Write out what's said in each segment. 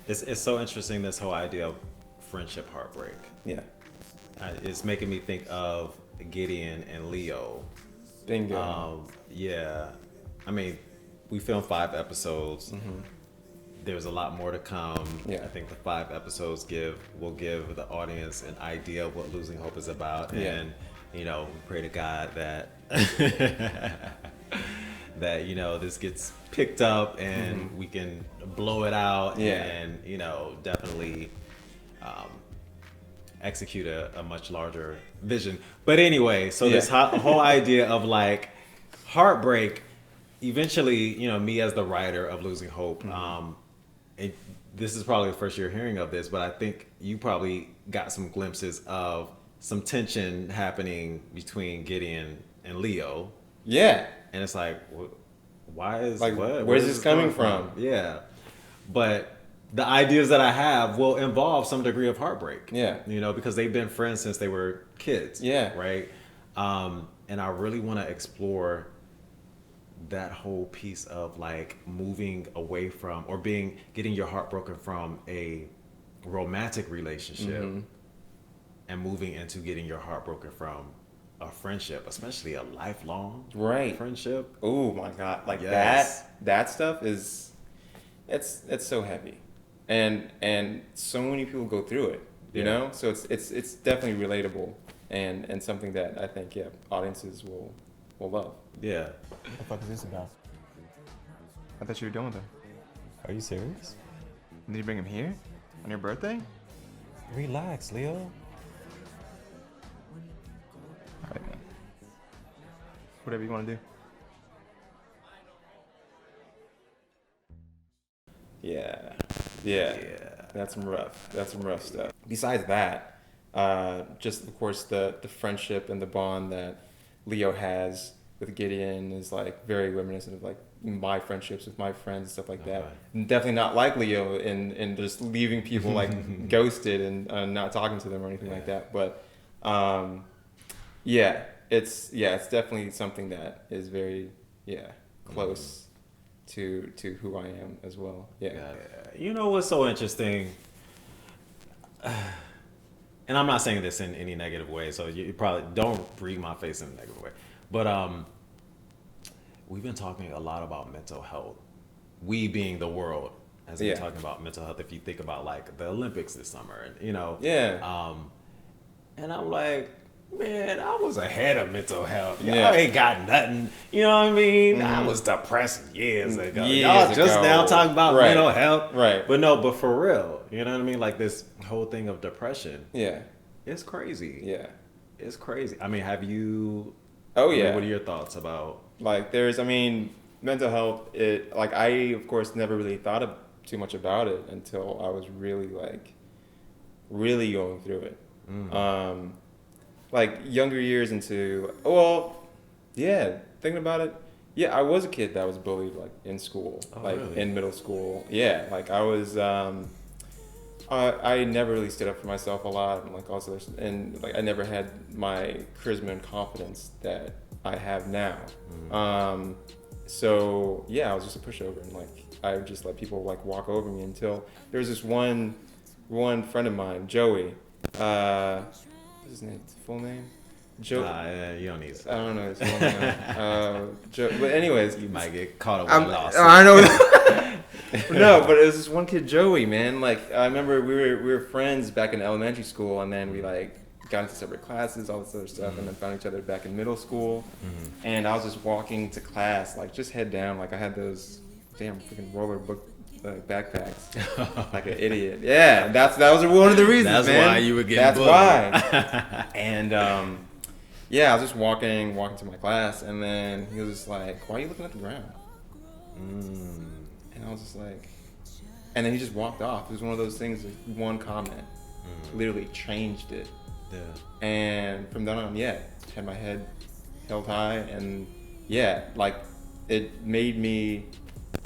It's so interesting, this whole idea of friendship heartbreak. Yeah. It's making me think of Gideon and Leo. Bingo. Yeah, I mean, we filmed 5 episodes. There's a lot more to come. Yeah. I think the 5 episodes will give the audience an idea of what Losing Hope is about, and we pray to God that that this gets picked up and we can blow it out and definitely execute a much larger vision. But anyway, so this whole idea of like heartbreak, eventually, me as the writer of Losing Hope, this is probably the first you're hearing of this, but I think you probably got some glimpses of some tension happening between Gideon and Leo. Yeah. And it's like, why is like where's this coming from? Yeah. But the ideas that I have will involve some degree of heartbreak. Yeah. Because they've been friends since they were kids. Yeah. Right. And I really want to explore that whole piece of like moving away from or getting your heart broken from a romantic relationship and moving into getting your heart broken from a friendship, especially a lifelong friendship. Oh my God. Like that stuff is, it's so heavy. And so many people go through it, you know? So it's definitely relatable and something that I think, audiences will love. Yeah. What the fuck is this about? I thought you were done with him. Are you serious? Did you bring him here? On your birthday? Relax, Leo. Alright, man. Whatever you want to do. Yeah. That's some rough stuff. Besides that, just of course the friendship and the bond that Leo has with Gideon is like very reminiscent of like my friendships with my friends and stuff like that. And definitely not like Leo in just leaving people like ghosted and not talking to them or anything like that. But it's definitely something that is very close to who I am as well. Yeah. You know what's so interesting? And I'm not saying this in any negative way, so you probably don't read my face in a negative way. But we've been talking a lot about mental health. We being the world has been talking about mental health. If you think about like the Olympics this summer, and and I'm like, man, I was ahead of mental health. Y'all ain't got nothing. You know what I mean? I was depressed years ago. Y'all just now talking about mental health. Right. But for real, you know what I mean? Like this whole thing of depression. Yeah. It's crazy. Yeah. It's crazy. I mean, have you... Oh, yeah. What are your thoughts about... Like, mental health, I, of course, never really thought too much about it until I was really going through it. Like, younger years into... thinking about it, I was a kid that was bullied, like, in school. Really? In middle school. Yeah, like, I was... I never really stood up for myself a lot, and like also, and like I never had my charisma and confidence that I have now. So I was just a pushover, and like I would just let people like walk over me until there was this one friend of mine, Joey. What's his name? His full name? You don't need to. I don't know his full name. But anyways, you might get caught up with lawsuit. I know. No, but it was this one kid, Joey, man. Like I remember we were friends back in elementary school, and then we like got into separate classes, all this other stuff, and then found each other back in middle school. And I was just walking to class, like just head down, like I had those damn freaking roller book backpacks, like an idiot. Yeah, that was one of the reasons. That's man. why you were getting. That's bullied. why. And I was just walking to my class, and then he was just like, "Why are you looking at the ground?" And I was just like, and then he just walked off. It was one of those things, like one comment literally changed it. Yeah. And from then on, had my head held high, and like it made me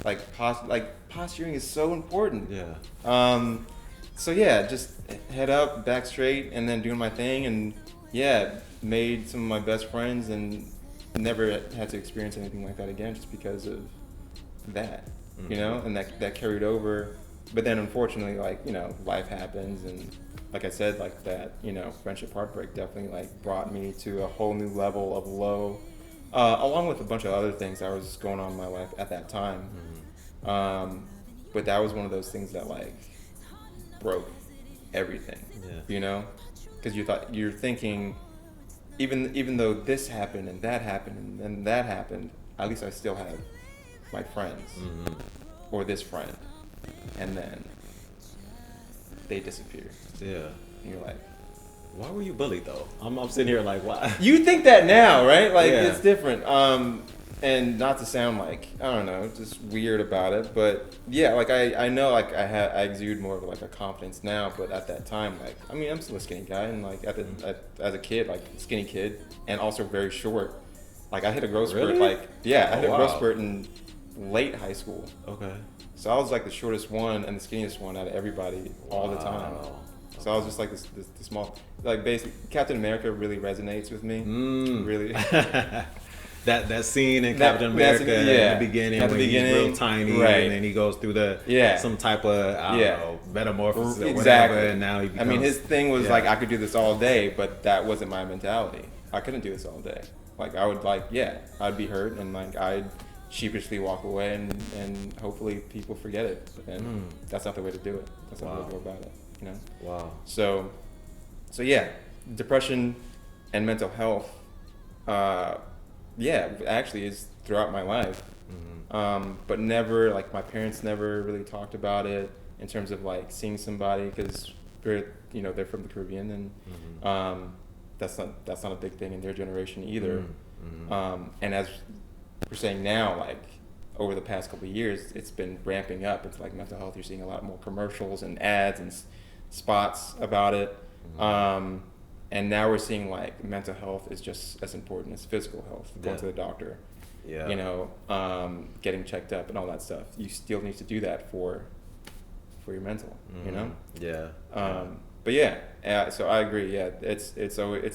like posturing is so important. Yeah. So just head up, back straight, and then doing my thing, and made some of my best friends, and never had to experience anything like that again, just because of that. You know, and that carried over But then unfortunately, like, you know, life happens, and like I said, like that, you know, friendship heartbreak definitely like brought me to a whole new level of low, along with a bunch of other things that was going on in my life at that time. But that was one of those things that like broke everything, you know, because you're thinking, even though this happened and that happened and then that happened, at least I still have my friends or this friend, and then they disappear. Yeah. And you're like, Why were you bullied though? I'm sitting here like, why? you think that now, right? Like Yeah. it's different. And not to sound like, I don't know, just weird about it, but yeah, like I know like I exude more of like a confidence now, but at that time, like, I mean, I'm still a skinny guy, and like as a kid, like skinny kid, and also very short. Like I hit a growth spurt, Really? like, yeah, I hit a growth wow. spurt in late high school. Okay. So I was like the shortest one and the skinniest one out of everybody all the time. Wow. So I was just like this small, like basically Captain America really resonates with me. Really. that scene in That- Captain that's- America yeah. at the beginning At the when he's beginning, real tiny, right. and then he goes through the Yeah. some type of I don't Yeah. know metamorphosis or Exactly. whatever, and now he becomes, I mean, his thing was yeah. like, I could do this all day, but that wasn't my mentality. I couldn't do this all day. Like I would like, yeah, I'd be hurt, and like I'd sheepishly walk away, and hopefully people forget it. And that's not the way to do it. That's not the way to go about it. You know. Wow. So yeah, depression and mental health, yeah, actually is throughout my life. But never, like my parents never really talked about it in terms of like seeing somebody, because they're from the Caribbean, and that's not a big thing in their generation either. And as we're saying now, like over the past couple of years, it's been ramping up into like mental health. You're seeing a lot more commercials and ads and spots about it. And now we're seeing like mental health is just as important as physical health. Going to the doctor, Yeah. you know, getting checked up and all that stuff. You still need to do that for your mental, you know. Yeah. But yeah, so I agree. Yeah, it's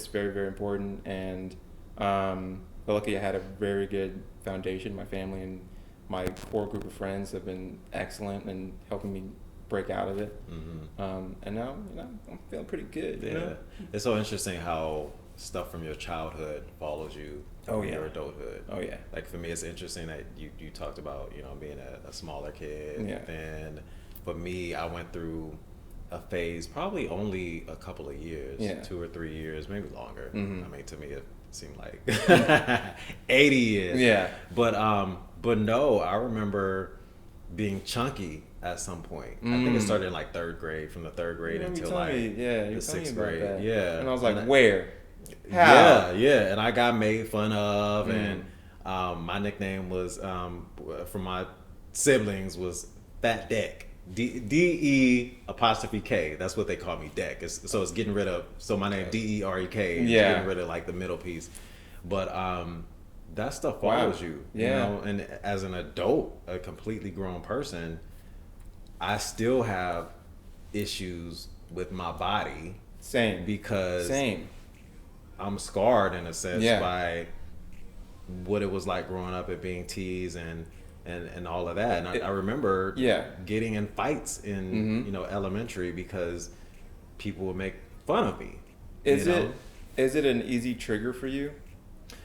very, very important. And but luckily I had a very good foundation. My family and my core group of friends have been excellent in helping me break out of it. And now, you know, I'm feeling pretty good. Yeah. You know? It's so interesting how stuff from your childhood follows you in your adulthood. Oh yeah. Like for me, it's interesting that you talked about, you know, being a smaller kid. Yeah. And for me, I went through a phase, probably only a couple of years, 2 or 3 years, maybe longer. I mean, to me, it seemed like 80 years. Yeah. But no, I remember being chunky at some point. I think it started in like third grade, from the third grade until like the sixth grade. That. Yeah. And I was like, where? How? Yeah, yeah. And I got made fun of, and my nickname was from my siblings was Fat Deck. DE''K. That's what they call me, Deck. So it's getting rid of. So my name DEREK. Yeah. Getting rid of like the middle piece, but that stuff follows you. You know, and as an adult, a completely grown person, I still have issues with my body. Same. Because Same. I'm scarred in a sense Yeah. by what it was like growing up and being teased and all of that. And I remember getting in fights in you know, elementary because people would make fun of me. Is it an easy trigger for you?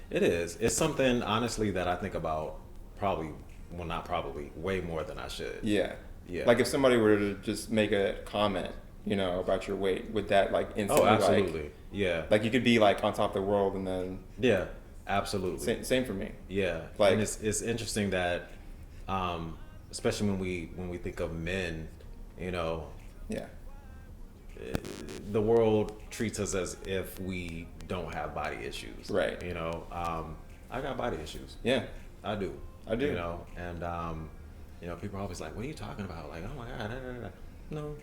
It is. It's something honestly that I think about not probably, way more than I should. Yeah. Yeah. Like if somebody were to just make a comment, you know, about your weight, would that like instantly absolutely. like, Yeah. like you could be like on top of the world and then Yeah. Absolutely. same for me. Yeah. Like, and it's interesting that especially when we think of men, you know, yeah. the world treats us as if we don't have body issues. Right. You know, I got body issues. Yeah. I do. I do. You know, and you know, people are always like, "What are you talking about?" Like, "Oh my God, no."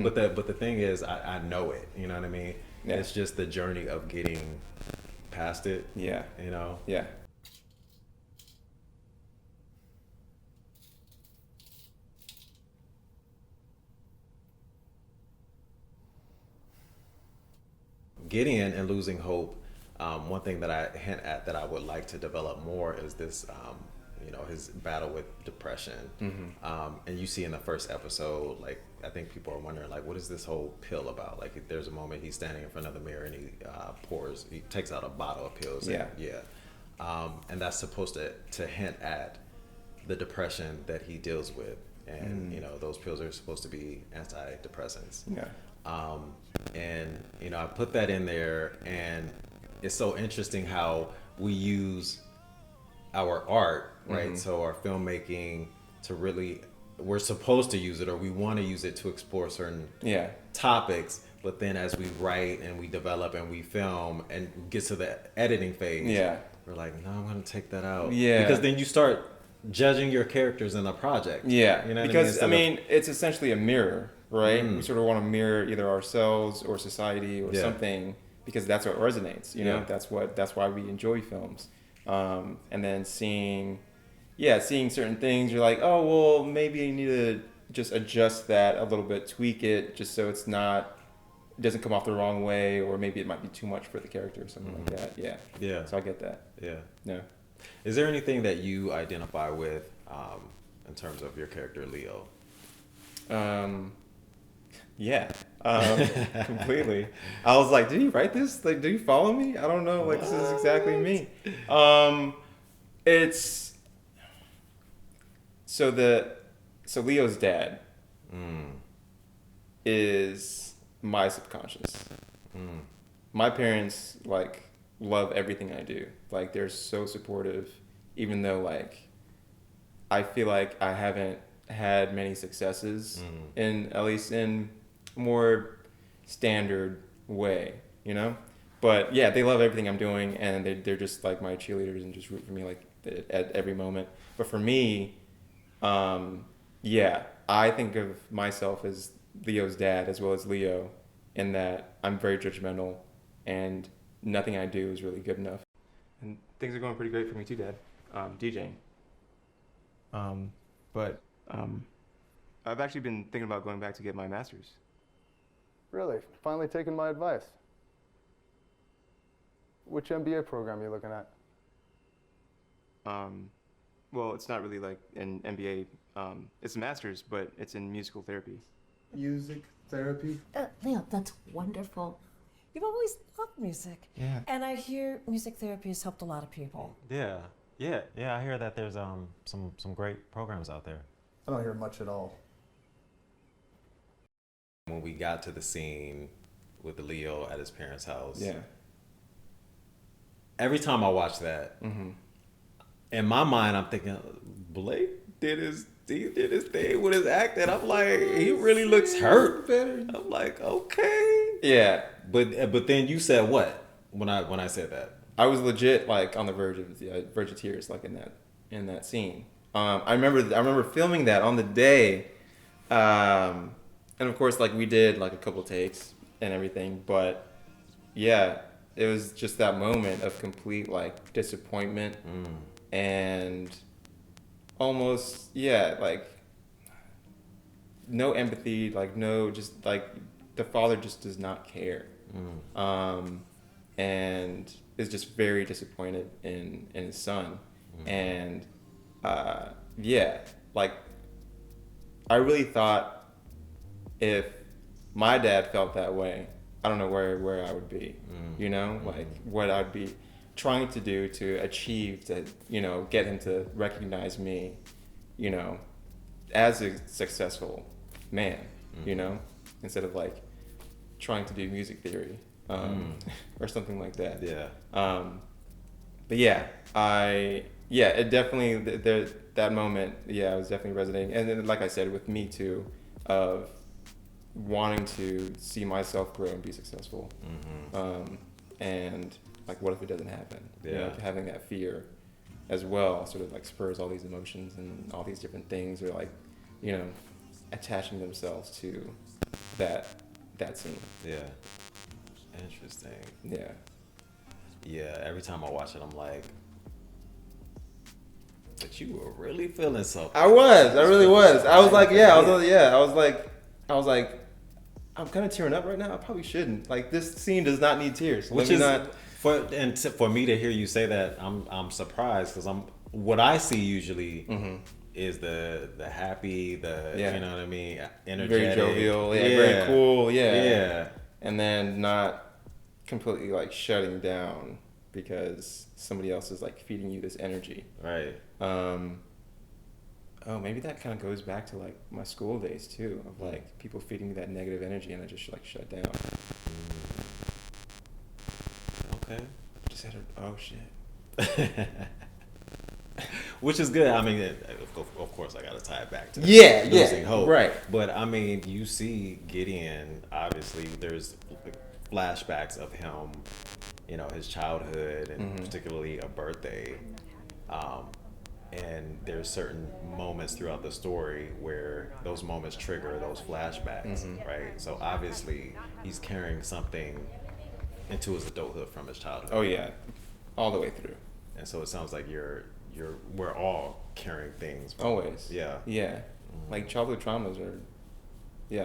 But the thing is, I know it. You know what I mean? Yeah. It's just the journey of getting past it. Yeah. You know. Yeah. Gideon and losing hope. One thing that I hint at that I would like to develop more is this you know, his battle with depression. And you see in the first episode, like, I think people are wondering, like, what is this whole pill about? Like, there's a moment he's standing in front of the mirror and he takes out a bottle of pills. And that's supposed to hint at the depression that he deals with. And, you know, those pills are supposed to be antidepressants. And, you know, I put that in there, and it's so interesting how we use our art, right? So our filmmaking to really, we're supposed to use it, or we want to use it to explore certain topics, but then as we write and we develop and we film and get to the editing phase, we're like, no, I'm going to take that out. Because then you start judging your characters in the project. You know because I mean, it's essentially a mirror, right? We sort of want to mirror either ourselves or society or something, because that's what resonates, you know. That's why we enjoy films. And then seeing certain things, you're like, oh, well, maybe you need to just adjust that a little bit, tweak it, just so it doesn't come off the wrong way, or maybe it might be too much for the character or something like that. So I get that. Is there anything that you identify with in terms of your character Leo? Completely. I was like, did he write this? Like, do you follow me? I don't know. Like, this is exactly me. It's so Leo's dad is my subconscious. My parents like love everything I do. Like, they're so supportive, even though like I feel like I haven't had many successes in, at least in more standard way, you know. But yeah, they love everything I'm doing, and they're just like my cheerleaders and just root for me like at every moment. But for me, I think of myself as Leo's dad as well as Leo, in that I'm very judgmental and nothing I do is really good enough. And things are going pretty great for me too, Dad. DJing. But I've actually been thinking about going back to get my master's. Really? Finally taking my advice. Which MBA program are you looking at? Well, it's not really like an MBA. It's a master's, but it's in musical therapy. Music therapy? Leo, that's wonderful. You've always loved music. Yeah. And I hear music therapy has helped a lot of people. Yeah. I hear that there's some great programs out there. I don't hear much at all. When we got to the scene with the Leo at his parents' house, every time I watch that, in my mind, I'm thinking, Blake did his thing with his acting. I'm like, he really looks hurt. I'm like, okay. Yeah. But then you said what when I said that? I was legit like on the verge of tears, like in that scene. I remember filming that on the day, and of course like we did like a couple takes and everything, but yeah, it was just that moment of complete like disappointment and almost like no empathy, like no, just like the father just does not care, and is just very disappointed in his son. And like I really thought if my dad felt that way, I don't know where I would be, you know, like what I'd be trying to do to achieve to, you know, get him to recognize me, you know, as a successful man, you know, instead of like trying to do music theory or something like that. But it definitely, that moment, it was definitely resonating. And then, like I said, with me too, of wanting to see myself grow and be successful. And like, what if it doesn't happen? You know, like having that fear as well sort of like spurs all these emotions, and all these different things are like, you know, attaching themselves to that scene. Interesting. Every time I watch it, I'm like, but you were really feeling something. I really was. I was like, I was like, I'm kind of tearing up right now. I probably shouldn't. Like, this scene does not need tears. For me to hear you say that, I'm surprised, because what I see usually is the happy, Yeah. you know what I mean, Very energetic, jovial, very cool, yeah. and then not completely like shutting down because somebody else is like feeding you this energy. Right. Oh, maybe that kind of goes back to like my school days too, of like people feeding me that negative energy and I just like shut down. Okay. Just had a, oh shit. Which is good. I mean, of course, I got to tie it back to Yeah, losing hope. right. But I mean, you see Gideon. Obviously, there's flashbacks of him, you know, his childhood and particularly a birthday. And there's certain moments throughout the story where those moments trigger those flashbacks, right? So obviously, he's carrying something into his adulthood from his childhood. Oh yeah, all the way through. And so it sounds like we're all carrying things. Always. Yeah. Yeah. Like childhood traumas are,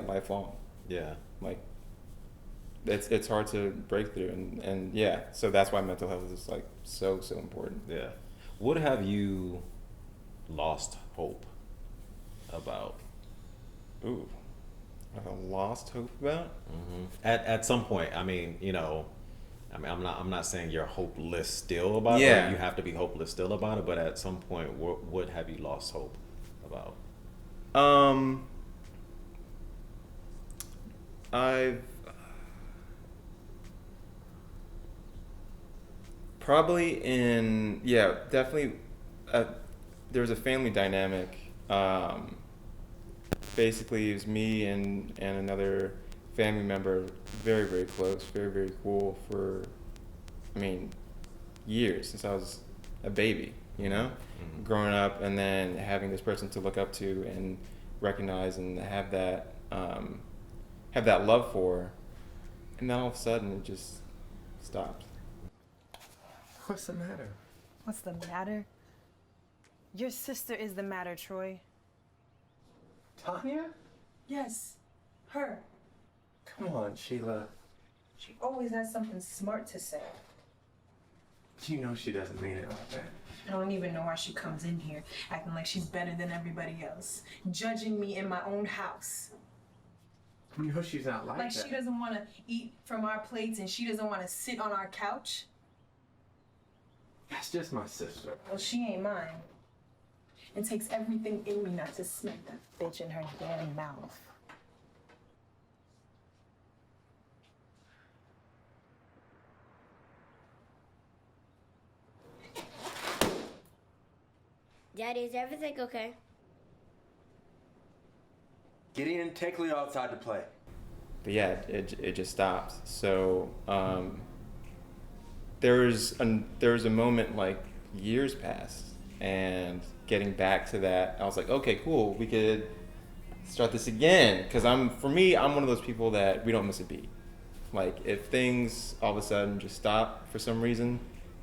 lifelong. Yeah. Like, it's hard to break through, and yeah, so that's why mental health is like so important. Yeah. What have you lost hope about? Ooh, I've lost hope about. At some point, I mean, you know, I'm not saying you're hopeless still about it. Yeah. Or you have to be hopeless still about it. But at some point, what have you lost hope about? I've probably definitely. There was a family dynamic. Basically, it was me and another family member, very, very close, very, very cool for, years, since I was a baby, you know? Growing up and then having this person to look up to and recognize and have that love for, and then all of a sudden it just stopped. What's the matter? What's the matter? Your sister is the matter, Troy. Tanya? Yes, her. Come on, Sheila. She always has something smart to say. You know she doesn't mean it like that. I don't even know why she comes in here acting like she's better than everybody else, judging me in my own house. You know she's not like that. Like she doesn't want to eat from our plates and she doesn't want to sit on our couch. That's just my sister. Well, she ain't mine. It takes everything in me not to smack that bitch in her damn mouth. Daddy, is everything okay? Gideon, take Leo outside to play. But yeah, it just stopped. So there was a moment like years passed, and getting back to that, I was like, okay, cool, we could start this again. Because I'm one of those people that we don't miss a beat. Like if things all of a sudden just stop for some reason,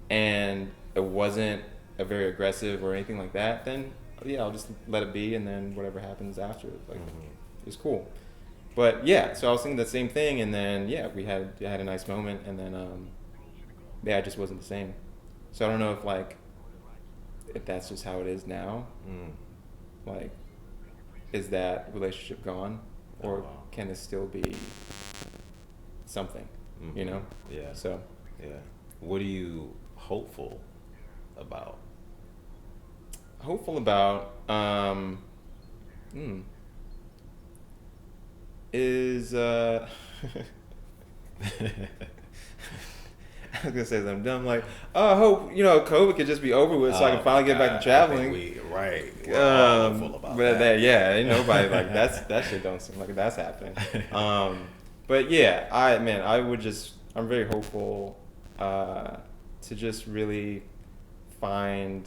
and it wasn't a very aggressive or anything like that, then yeah, I'll just let it be, and then whatever happens after, like it's cool. But yeah, so I was thinking the same thing, and then yeah, we had a nice moment, and then it just wasn't the same. So I don't know if that's just how it is now. Like, is that relationship gone, or can it still be something? You know? Yeah. So yeah, what are you hopeful about? Hopeful about is I was gonna say something dumb like, oh, I hope COVID could just be over with so I can finally get back to traveling. We're all hopeful about but that. Ain't nobody like that shit don't seem like that's happening. But yeah, I'm very hopeful to just really find.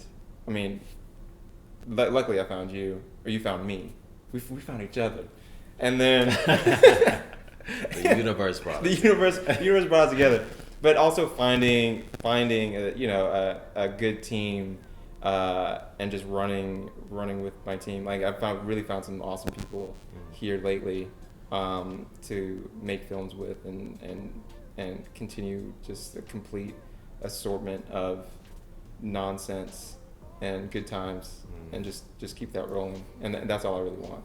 Luckily I found you, or you found me. We found each other, and then the universe brought us. The universe brought us together. But also finding a good team, and just running with my team. Like I've really found some awesome people here lately, to make films with and continue just a complete assortment of nonsense and good times, and just keep that rolling. And that's all I really want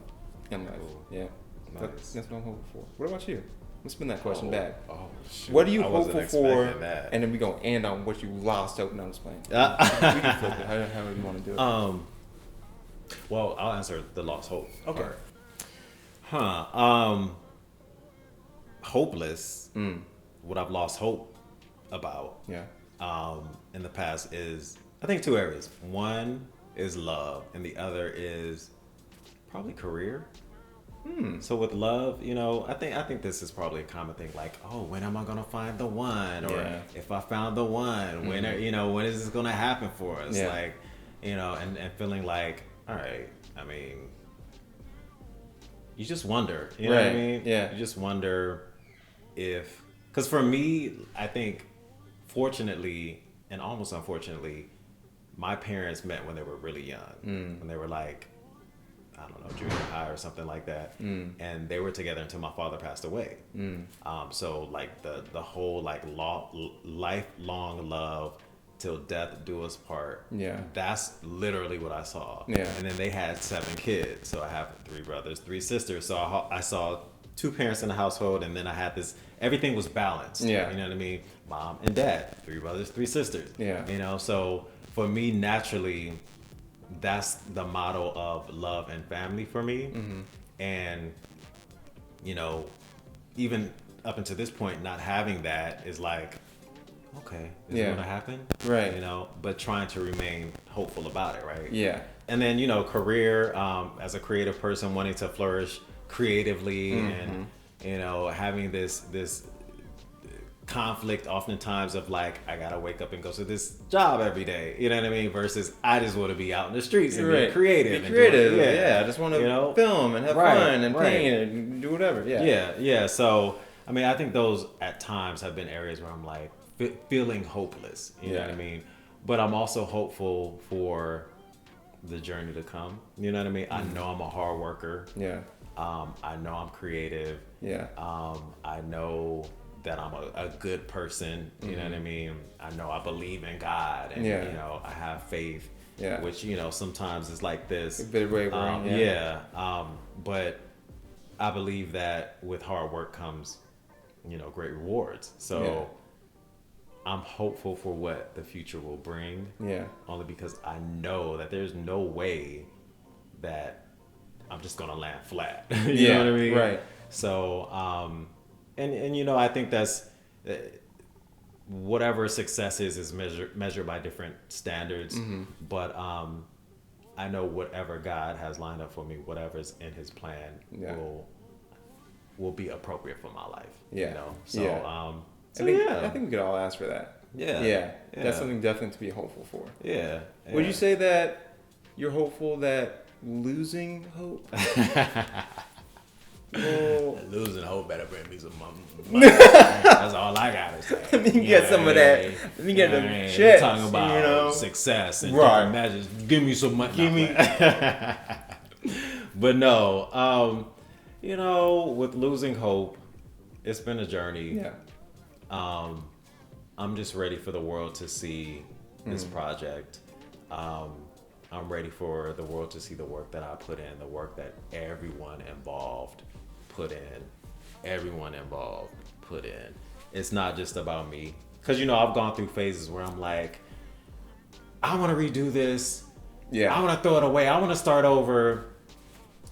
in life. Cool. Yeah, Nice. that's what I'm hoping for. What about you? Let's spin that question back. Oh, shoot. What are you I wasn't hopeful for? expecting that. And then we gonna end on what you lost hope. No, I'm just playing. We can flip it. However you want to do it. Well, I'll answer the lost hope. Okay. part. Hopeless. What I've lost hope about. Yeah. In the past is, I think, two areas. One is love, and the other is probably career. So with love, you know, I think this is probably a common thing. Like, oh, when am I gonna find the one? Or if I found the one, when is this gonna happen for us? Yeah. Like, you know, and feeling like, all right, I mean, you just wonder, you know what I mean? Yeah. You just wonder if, because for me, I think, fortunately and almost unfortunately, my parents met when they were really young, when they were like, I don't know, junior high or something like that, and they were together until my father passed away. So like the whole like lifelong love till death do us part. Yeah. That's literally what I saw. Yeah. And then they had 7 kids, so I have 3 brothers, 3 sisters. So I saw 2 parents in the household, and then I had this. Everything was balanced. Yeah. You know what I mean? Mom and dad, 3 brothers, 3 sisters. Yeah. You know, so for me, naturally, that's the model of love and family for me. And, you know, even up until this point, not having that is like, okay, is it going to happen? Right. You know, but trying to remain hopeful about it, right? Yeah. And then, you know, career, as a creative person, wanting to flourish creatively and, you know, having this conflict oftentimes of like, I gotta wake up and go to this job every day, you know what I mean, versus I just want to be out in the streets and be creative. I just want to, you know, film and have fun and paint and do whatever. Yeah. So I mean, I think those at times have been areas where I'm like feeling hopeless, you know what I mean, but I'm also hopeful for the journey to come, you know what I mean. I know I'm a hard worker. I know I'm creative. I know that I'm a good person, you know what I mean? I know I believe in God, and you know, I have faith, which, you know, sometimes is like this. A bit wavering, but I believe that with hard work comes, you know, great rewards. So I'm hopeful for what the future will bring. Only because I know that there's no way that I'm just gonna land flat. You know what I mean? Right. So, and you know, I think that's whatever success is measured by different standards. But I know whatever God has lined up for me, whatever's in His plan, will be appropriate for my life. You know. So I think we could all ask for that. That's something definitely to be hopeful for. Would you say that you're hopeful that losing hope? Well, losing hope better bring me some money. That's all I gotta say. Let me get some of that. Let me get the checks. Talking about, you know, success and different measures. Give me some money. Give me. But no, you know, with losing hope, it's been a journey. I'm just ready for the world to see this project. I'm ready for the world to see the work that I put in, the work that everyone involved put in. It's not just about me. Because, you know, I've gone through phases where I'm like, I want to redo this. I want to throw it away. I want to start over.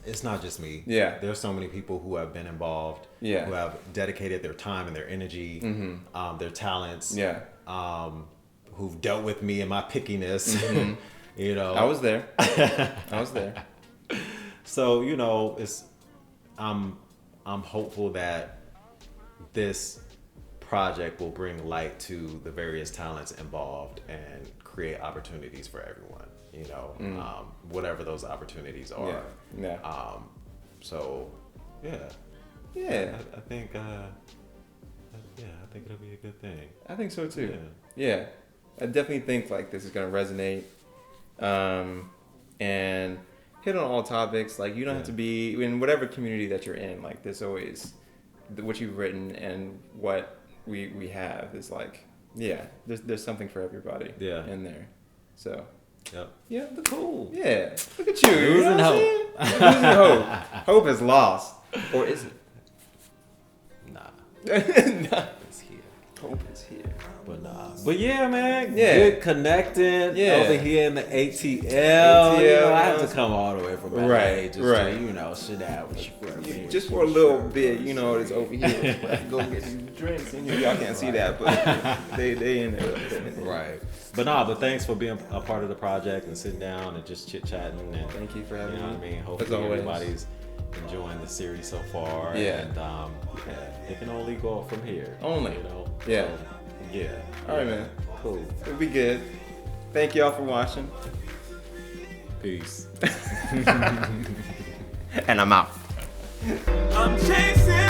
It's not just me. There's so many people who have been involved, who have dedicated their time and their energy, their talents, who've dealt with me and my pickiness. You know, I was there. So, you know, I'm hopeful that this project will bring light to the various talents involved and create opportunities for everyone, you know, whatever those opportunities are. So, I think it'll be a good thing. I think so too. I definitely think like this is gonna resonate, and hit on all topics. Like, you don't have to be in whatever community that you're in. Like, there's always what you've written and what we have is like, there's something for everybody in there. So Yep. Yeah, but cool. Yeah. Look at you. Losing hope. Losing hope. Hope is lost. Or is it? Nah. Nah. It's here. Hope is here. But nah. But yeah, man. Yeah. Good connecting over here in the ATL. I have to come all the way from LA Right, just right. to, sit out with your friends. Just for a little bit, it's over here. I can go get these drinks, and y'all can't see that, but they in there. Right. But thanks for being a part of the project and sitting down and just chit chatting. And Thank you for having me. You know what I mean? As Hopefully always. everybody's enjoying the series so far. Yeah. And it can only go up from here. Only. So, Yeah. yeah. All right, man. Cool. It'll be good. Thank y'all for watching. Peace. And I'm out. I'm chasing